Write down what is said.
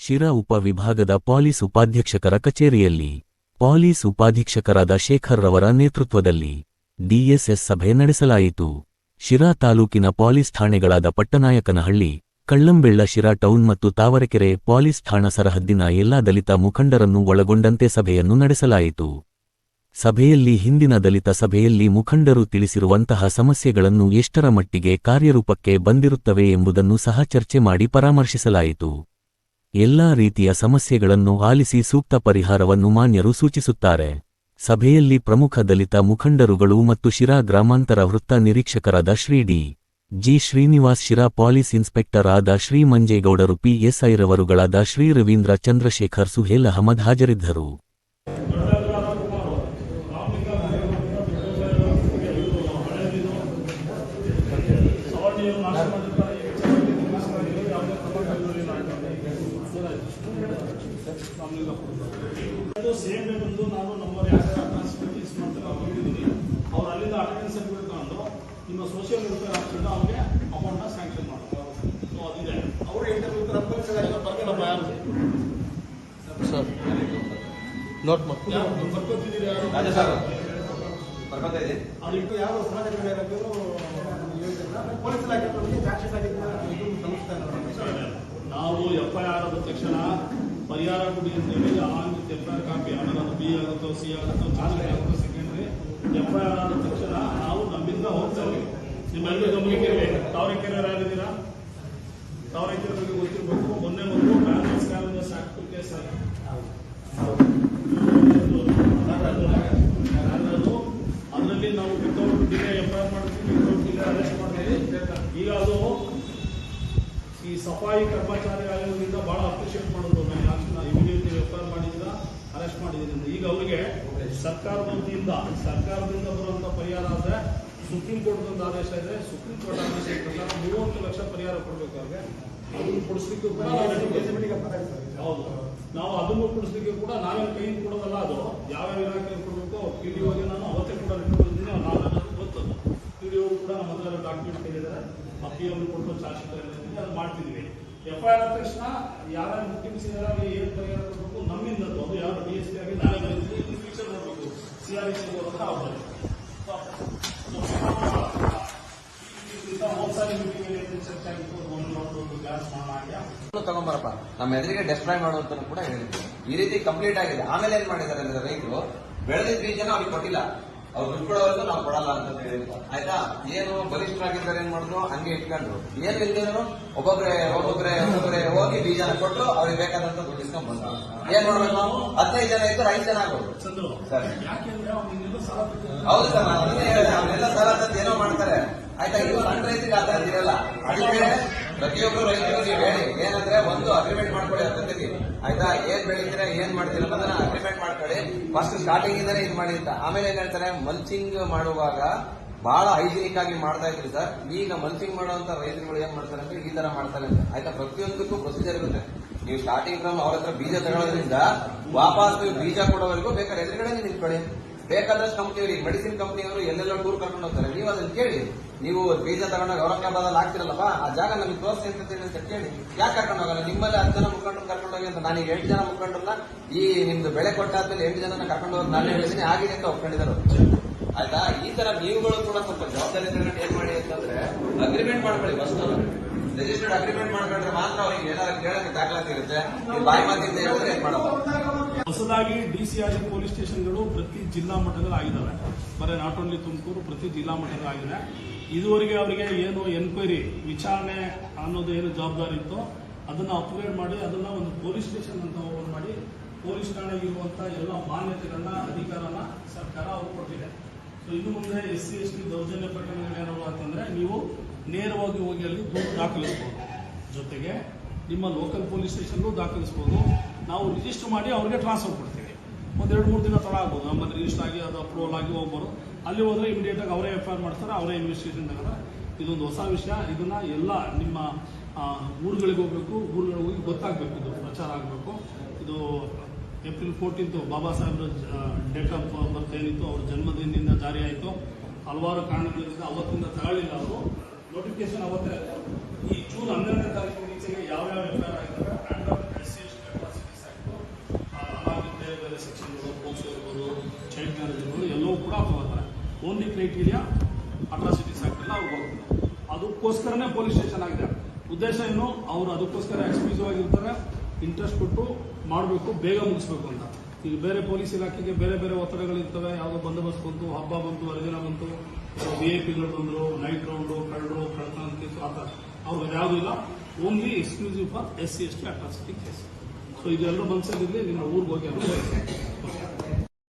ಶಿರಾ ಉಪವಿಭಾಗದ ಪಾಲಿಸ್ ಉಪಾಧೀಕ್ಷಕರ ಕಚೇರಿಯಲ್ಲಿ ಪಾಲಿಸ್ ಉಪಾಧೀಕ್ಷಕರಾದ ಶೇಖರ್ ರವರ ನೇತೃತ್ವದಲ್ಲಿ ಡಿಎಸ್ಎಸ್ ಸಭೆ ನಡೆಸಲಾಯಿತು. ಶಿರಾ ತಾಲೂಕಿನ ಪಾಲಿಸ್ ಠಾಣೆಗಳಾದ ಪಟ್ಟನಾಯಕನಹಳ್ಳಿ, ಕಳ್ಳಂಬೆಳ್ಳ, ಶಿರಾ ಟೌನ್ ಮತ್ತು ತಾವರೆಕೆರೆ ಪಾಲಿಸ್ ಠಾಣಾ ಸರಹದ್ದಿನ ಎಲ್ಲಾ ದಲಿತ ಮುಖಂಡರನ್ನು ಒಳಗೊಂಡಂತೆ ಸಭೆಯನ್ನು ನಡೆಸಲಾಯಿತು. ಸಭೆಯಲ್ಲಿ ಹಿಂದಿನ ದಲಿತ ಸಭೆಯಲ್ಲಿ ಮುಖಂಡರು ತಿಳಿಸಿರುವಂತಹ ಸಮಸ್ಯೆಗಳನ್ನು ಎಷ್ಟರ ಮಟ್ಟಿಗೆ ಕಾರ್ಯರೂಪಕ್ಕೆ ಬಂದಿರುತ್ತವೆ ಎಂಬುದನ್ನು ಸಹ ಚರ್ಚೆ ಮಾಡಿ ಪರಾಮರ್ಶಿಸಲಾಯಿತು. ಎಲ್ಲಾ ರೀತಿಯ ಸಮಸ್ಯೆಗಳನ್ನು ಆಲಿಸಿ ಸೂಕ್ತ ಪರಿಹಾರವನ್ನು ಮಾನ್ಯರು ಸೂಚಿಸುತ್ತಾರೆ. ಸಭೆಯಲ್ಲಿ ಪ್ರಮುಖ ದಲಿತ ಮುಖಂಡರುಗಳು ಮತ್ತು ಶಿರಾ ಗ್ರಾಮಾಂತರ ವೃತ್ತ ನಿರೀಕ್ಷಕರಾದ Shri D. G. Srinivas, Sira police inspector ಆದ ಶ್ರೀ ಮಂಜೇಗೌಡರು, ಪಿಎಸ್ಐ ರವರುಗಳಾದ ಶ್ರೀ ರವೀಂದ್ರ ಚಂದ್ರಶೇಖರ್, ಸುಹೇಲ್ ಅಹಮದ್ ಹಾಜರಿದ್ದರು. ಸೇಮ್ ಬಂದು ನಾನು ನಂಬರ್ ಅವ್ರು ಅಲ್ಲಿಂದ ಅಟೆಂಡೆನ್ಸ್ ಸರ್ಟಿಫಿಕೇಟ್ ತಗೊಂಡು ನಿಮ್ಮ ಸೋಷಿಯಲ್ ವೆಲ್ಫೇರ್ ಹಾಕ್ಬಿಟ್ಟು ಅವ್ರಿಗೆ ಅಮೌಂಟ್ನ ಸ್ಯಾಂಕ್ಷನ್ ಮಾಡ್ತಾರೆ. ಸೊ ಅದಿದೆ. ಅವರು ಇಂಟರ್ವ್ಯೂ ಸರ್ ನೋಟ್ ಬರ್ಕೋತಿದ್ದೀರಿ ಅದಕ್ಕೆ ಯಾರು ಸಮಾಜ ಪೊಲೀಸ್ ಇಲಾಖೆ ನಾವು FIR ಆದ ತಕ್ಷಣ ಪರಿಹಾರ ಕೊಡಿ ಅಂತೇಳಿ FIR ಕಾಪಿ ಆಮೇಲೆ ಬಿ ಆಗುತ್ತೋ, ಸಿ ಆಗುತ್ತೋ, ಚಾರ್ಜ್ ಆಗುತ್ತೋ, ಸೆಕೆಂಡ್ರಿ FIR ಆದ ತಕ್ಷಣ ನಾವು ನಮ್ಮಿಂದ ಹೋಗ್ತೇವೆ. ನಿಮ್ಮೆಲ್ಲರೂ ಗಮನಕ್ಕೆ ತಾವರೆಕೆರೆ ಯಾರಿದ್ದೀರಾ? ತಾವರೆಕೆರೆ ಬಗ್ಗೆ ಗೊತ್ತಿರಬೇಕು. ಮೊನ್ನೆ ಒಂದು ಬ್ಯಾಲೆನ್ಸ್ ಸ್ಕ್ಯಾವೆಂಜರ್ಸ್ ಆಕ್ಟ್ ಕೇಸ್ ಅದರಲ್ಲಿ ನಾವು ವಿತೌಟ್ ಡಿಲೇ FIR ಮಾಡ್ತೀವಿ, ವಿತೌಟ್ ಡಿಲೇ ಅರೆಸ್ಟ್ ಮಾಡ್ತೀವಿ. ಈಗ ಅದು ಈ ಸಫಾಯಿ ಕರ್ಮಚಾರಿ ಆಯೋಗದಿಂದ ಬಹಳ ಅಪ್ರಿಷಿಯೇಟ್ ಮಾಡೋದು. ಇಮಿಡಿಯೇಟ್ಲಿ FIR ಮಾಡಿದ್ದೀರಾ, ಅರೆಸ್ಟ್ ಮಾಡಿದ್ದೀರಿ. ಈಗ ಅವರಿಗೆ ಸರ್ಕಾರದ ವತಿಯಿಂದ ಬರುವಂತ ಪರಿಹಾರ ಆದರೆ ಸುಪ್ರೀಂ ಕೋರ್ಟ್ ಒಂದು ಆದೇಶ ಇದೆ. ಸುಪ್ರೀಂ ಕೋರ್ಟ್ ಆದೇಶ ಪ್ರಕಾರ 30 ಲಕ್ಷ ಪರಿಹಾರ ಕೊಡಬೇಕು. ಅವ್ರಿಗೆ ಅದನ್ನು ಕೊಡಿಸ್ಲಿಕ್ಕೆ ಹೌದು, ನಾವು ಅದನ್ನು ಕೊಡಿಸ್ಲಿಕ್ಕೆ ಕೂಡ ನಾವೇನು ಕೈ ಕೊಡೋದಲ್ಲ. ಅದು ಯಾವ್ಯಾವ ಇಲಾಖೆ ಕೊಡಬೇಕು PDOಗೆ ನಾನು ಅವತ್ತೇ ಕೂಡ ರಿಟರ್ನ್ ಬಂದಿದ್ದೀನಿ. ನಾವು ಗೊತ್ತದು PDO ಕೂಡ ನಮ್ಮ ಹತ್ರ ಡಾಕ್ಯುಮೆಂಟ್ ಕೇಳಿದ್ದಾರೆ. ಆ PM ಕೊಟ್ಟು ಚಾರ್ಜ್ ಶೀಟ್ ಅದು ಮಾಡ್ತಿದ್ವಿ. FIR ಆದ ತಕ್ಷಣ ಯಾರ್ಯಾರು ವಿಕ್ಟಿಮ್ಸ್ ಇದ್ದಾರೆ ಏನು ಪರಿಹಾರ ಕೊಡಬೇಕು ನಮ್ಮಿಂದದ್ದು. ಅದು ಯಾರು DSP ಆಗಿ ನಾವೇ ಬರೀತೀವಿ. ಇನ್ನು ಫ್ಯೂಚರ್ ನೋಡಬೇಕು. CRC ತಗೊಂಬರಪ್ಪ ನಮ್ಮ ಎದುರಿಗೆ ಡೆಸ್ಟ್ರಾಯ್ ಮಾಡುವಂತ ಕೂಡ ಹೇಳಿದ್ರು. ಈ ರೀತಿ ಕಂಪ್ಲೀಟ್ ಆಗಿದೆ. ಆಮೇಲೆ ಏನ್ ಮಾಡಿದ್ದಾರೆ ಅಂದ್ರೆ ರೈತರು ಬೆಳೆದಿದ್ದ ಬೀಜನ ಅವ್ರಿಗೆ ಕೊಟ್ಟಿಲ್ಲ, ಅವ್ರು ದುಡ್ಡು ಕೊಡೋವರೆಗೂ ನಾವು ಕೊಡಲ್ಲ ಅಂತ ಹೇಳಿದ್ರು. ಆಯ್ತಾ, ಏನು ಬಲಿಷ್ಠರಾಗಿದ್ದಾರೆ ಏನ್ ಮಾಡಿದ್ರು, ಹಂಗೆ ಇಟ್ಕೊಂಡ್ರು. ಏನು ಇಲ್ದೇನು ಒಬ್ಬೊಬ್ಬರೇ ಹೋಗಿ ಬೀಜನ ಕೊಟ್ಟರು, ಅವ್ರಿಗೆ ಬೇಕಾದಂತ ದುಡ್ಡು ಇಸ್ಕೊಂಡ್ ಬಂದ್ರು. ಏನ್ ಮಾಡ್ಬೇಕು ನಾವು? 15 ಜನ ಇದ್ರು, 5 ಜನ ಆಗೋದು. ಸರ್ ಹೌದು ಸರ್, ನಾನು ಅವನ್ನೆಲ್ಲ ಸಾಲ ತಂದು ಏನೋ ಮಾಡ್ತಾರೆ. ಆಯ್ತಾ, ಇದು ಸಣ್ಣ ರೈತರಿಗೆ ಆತರ ಇರಲ್ಲ. ಅದಕ್ಕೆ ಪ್ರತಿಯೊಬ್ಬರು ರೈತರು ನೀವು ಹೇಳಿ ಏನಂದ್ರೆ ಒಂದು ಅಗ್ರಿಮೆಂಟ್ ಮಾಡ್ಕೊಳ್ಳಿ ಅರ್ಥದಲ್ಲಿ. ಆಯ್ತಾ, ಏನ್ ಬೆಳಿತೀರಾ ಏನ್ ಮಾಡ್ತೀರಾ ಅನ್ನೋದನ್ನ ಅಗ್ರಿಮೆಂಟ್ ಮಾಡ್ಕೊಳ್ಳಿ. ಫಸ್ಟ್ ಸ್ಟಾರ್ಟಿಂಗ್ ಇಂದಾನೆ ಇದು ಮಾಡಿ ಅಂತ. ಆಮೇಲೆ ಏನ್ ಹೇಳ್ತಾರೆ, ಮಲ್ಚಿಂಗ್ ಮಾಡುವಾಗ ಬಹಳ ಹೈಜಿನಿಕ್ ಆಗಿ ಮಾಡ್ತಾ ಇದ್ರಿ ಸರ್. ಈಗ ಮಲ್ಚಿಂಗ್ ಮಾಡುವಂತ ರೈತರುಗಳು ಏನ್ ಮಾಡ್ತಾರೆ ಅಂದ್ರೆ ಈ ತರ ಮಾಡ್ತಾರೆ ಅಂತ. ಆಯ್ತಾ, ಪ್ರತಿಯೊಂದಕ್ಕೂ ಪ್ರೊಸೀಜರ್ ಇರುತ್ತೆ. ನೀವು ಸ್ಟಾರ್ಟಿಂಗ್ ಫ್ರಮ್ ಅವ್ರ ಹತ್ರ ಬೀಜ ತಗೊಳ್ಳೋದ್ರಿಂದ ವಾಪಸ್ ಬೀಜ ಕೊಡೋವರೆಗೂ ಬೇಕಾದ್ರೆ ಎದುರುಗಡೆ ನಿಂತ್ಕೊಳ್ಳಿ. ಬೇಕಾದಷ್ಟು ಕಂಪ್ನಿಯವರು, ಮೆಡಿಸಿನ್ ಕಂಪ್ನಿಯವರು ಎಲ್ಲೆಲ್ಲ ಟೂರ್ ಕರ್ಕೊಂಡು ಹೋಗ್ತಾರೆ. ನೀವು ಅದನ್ನ ಕೇಳಿ. ನೀವು ಬೀಜ ತಗೊಂಡಾಗ ಔರಂಗಾಬಾದಲ್ಲಿ ಆಗ್ತಿರಲ್ಲಪ್ಪ, ಆ ಜಾಗ ನಮಗೆ ತೋರಿಸಿ ಅಂತ ಕೇಳಿ. ಯಾಕೆ ಕರ್ಕೊಂಡು ಹೋಗಲ್ಲ? ನಿಮ್ಮಲ್ಲಿ 10 ಜನ ಮುಖಂಡರು ಕರ್ಕೊಂಡು ಹೋಗಿ ಅಂತ. ನಾನೀಗ 8 ಜನ ಮುಖಂಡರನ್ನ ಈ ನಿಮ್ದು ಬೆಳೆ ಕೊಟ್ಟಾದ್ಮೇಲೆ 8 ಜನ ಕರ್ಕೊಂಡು ಹೋಗಿ ನಾನು ಹೇಳಿದ್ದೀನಿ, ಆಗಿದೆ ಅಂತ ಒಪ್ಕೊಂಡಿದ್ದಾರೆ. ಆಯ್ತಾ, ಈ ತರ ನೀವುಗಳು ಕೂಡ ಸ್ವಲ್ಪ ಜವಾಬ್ದಾರಿ ತಗೊಂಡು ಏನ್ ಮಾಡಿ ಅಂತಂದ್ರೆ ಅಗ್ರಿಮೆಂಟ್ ಮಾಡ್ಕೊಳ್ಳಿ. ಫಸ್ಟ್ ರಿಜಿಸ್ಟರ್ಡ್ ಅಗ್ರಿಮೆಂಟ್ ಮಾಡ್ಕೊಂಡ್ರೆ ಮಾತ್ರ ಅವ್ರಿಗೆ ಏನಾದ್ರು ಕೇಳಕ್ಕೆ ದಾಖಲಾತಿ ಇರುತ್ತೆ. ಬಾಯಿ ಮಾತಿಂದ ಹೇಳಿದ್ರೆ ಏನ್ ಮಾಡೋದು? ಹೊಸದಾಗಿ DCRE ಪೊಲೀಸ್ ಸ್ಟೇಷನ್ಗಳು ಪ್ರತಿ ಜಿಲ್ಲಾ ಮಟ್ಟದಲ್ಲಿ ಆಗಿದ್ದಾವೆ. ಬರೀ ನಾಟ್ ಓನ್ಲಿ ತುಮಕೂರು, ಪ್ರತಿ ಜಿಲ್ಲಾ ಮಟ್ಟದಲ್ಲಿ ಆಗಿದೆ. ಇದುವರೆಗೆ ಅವರಿಗೆ ಏನು ಎನ್ಕ್ವೈರಿ ವಿಚಾರಣೆ ಅನ್ನೋದು ಏನು ಜವಾಬ್ದಾರಿ ಇತ್ತು ಅದನ್ನ ಅಪ್ಗ್ರೇಡ್ ಮಾಡಿ ಅದನ್ನ ಒಂದು ಪೊಲೀಸ್ ಸ್ಟೇಷನ್ ಅಂತ ಓಪನ್ ಮಾಡಿ ಪೊಲೀಸ್ ಠಾಣೆಗೆ ಇರುವಂತಹ ಎಲ್ಲ ಮಾನ್ಯತೆಗಳನ್ನ, ಅಧಿಕಾರನ ಸರ್ಕಾರ ಅವ್ರು ಕೊಟ್ಟಿದೆ. ಸೊ ಇನ್ನು ಮುಂದೆ SC ST ದೌರ್ಜನ್ಯ ಪ್ರಕರಣಗಳು ಏನಾದ್ರು ಅಂತಂದ್ರೆ ನೀವು ನೇರವಾಗಿ ಹೋಗಿ ಅಲ್ಲಿ ದೂರು ದಾಖಲಿಸಬಹುದು. ಜೊತೆಗೆ ನಿಮ್ಮ ಲೋಕಲ್ ಪೊಲೀಸ್ ಸ್ಟೇಷನ್ಗೂ ದಾಖಲಿಸಬಹುದು. ನಾವು ರಿಜಿಸ್ಟರ್ ಮಾಡಿ ಅವ್ರಿಗೆ ಟ್ರಾನ್ಸ್ಫರ್ ಕೊಡ್ತೀವಿ. 1-2-3 ದಿನ ತಡ ಆಗ್ಬೋದು. ನಮ್ಮಲ್ಲಿ ರಿಜಿಸ್ಟರ್ ಆಗಿ ಅದು ಅಪ್ರೂವಲ್ ಆಗಿ ಹೋಗ್ಬೋದು. ಅಲ್ಲಿ ಹೋದ್ರೆ ಇಮಿಡಿಯೇಟ್ ಆಗಿ ಅವರೇ FIR ಮಾಡ್ತಾರೆ, ಅವರೇ ಇನ್ವೆಸ್ಟಿಗೇಷನ್ ತಗೋತಾರೆ. ಇದೊಂದು ಹೊಸ ವಿಷಯ. ಇದನ್ನ ಎಲ್ಲ ನಿಮ್ಮ ಊರುಗಳಿಗೆ ಹೋಗ್ಬೇಕು, ಊರುಗಳಿಗೆ ಹೋಗಿ ಗೊತ್ತಾಗಬೇಕು, ಇದು ಪ್ರಚಾರ ಆಗಬೇಕು. ಇದು April 14 ಬಾಬಾ ಸಾಹೇಬ್ರ ಡೇಟ್ ಆಫ್ ಬರ್ತ್ ಏನಿತ್ತು ಅವ್ರ ಜನ್ಮದಿನದಿಂದ ಜಾರಿ ಆಯಿತು. ಹಲವಾರು ಕಾರಣಗಳಿಂದ ಅವತ್ತಿಂದ ತಗೊಳ್ಳಿಲ್ಲ ಅವರು. ನೋಟಿಫಿಕೇಶನ್ ಅವತ್ತೇ ಈ ಜೂನ್ 12ನೇ ತಾರೀಕಿನ ಈಚೆಗೆ ಯಾವ್ಯಾವ FIR ಆಗಿದ್ದಾವೆ 380 ಇದೆಯಾ ಅಟ್ರಾಸಿಟೀಸ್ ಆಕ್ಟ್ ಎಲ್ಲ ಅವ್ರು ಹೋಗ್ತಾರೆ. ಅದಕ್ಕೋಸ್ಕರನೇ ಪೊಲೀಸ್ ಸ್ಟೇಷನ್ ಆಗಿದೆ. ಉದ್ದೇಶ ಏನು, ಅವರು ಅದಕ್ಕೋಸ್ಕರ ಎಕ್ಸ್ಕ್ಲೂಸಿವ್ ಆಗಿರ್ತಾರೆ, ಇಂಟ್ರೆಸ್ಟ್ ಕೊಟ್ಟು ಮಾಡಬೇಕು, ಬೇಗ ಮುಗಿಸ್ಬೇಕು ಅಂತ. ಈಗ ಬೇರೆ ಪೊಲೀಸ್ ಇಲಾಖೆಗೆ ಬೇರೆ ಬೇರೆ ಒತ್ತಡಗಳಿರ್ತವೆ. ಯಾವುದೋ ಬಂದೋಬಸ್ತ್ ಬಂತು, ಹಬ್ಬ ಬಂತು, ಹರಿದಿನ ಬಂತು, VIP ಬಂದ್ರು, ನೈಟ್ ರೌಂಡು, ಕಳ್ತನ ಕೇಸು, ಆ ಥರ ಅವ್ರಿಗೆ ಯಾವುದೂ ಇಲ್ಲ. Only exclusive for SC ST atrocity case. So ಇದೆಲ್ಲರೂ ಮನಸ್ಸಲ್ಲಿರಲಿ, ನಿಮ್ಮ ಊರಿಗೆ ಹೋಗಿ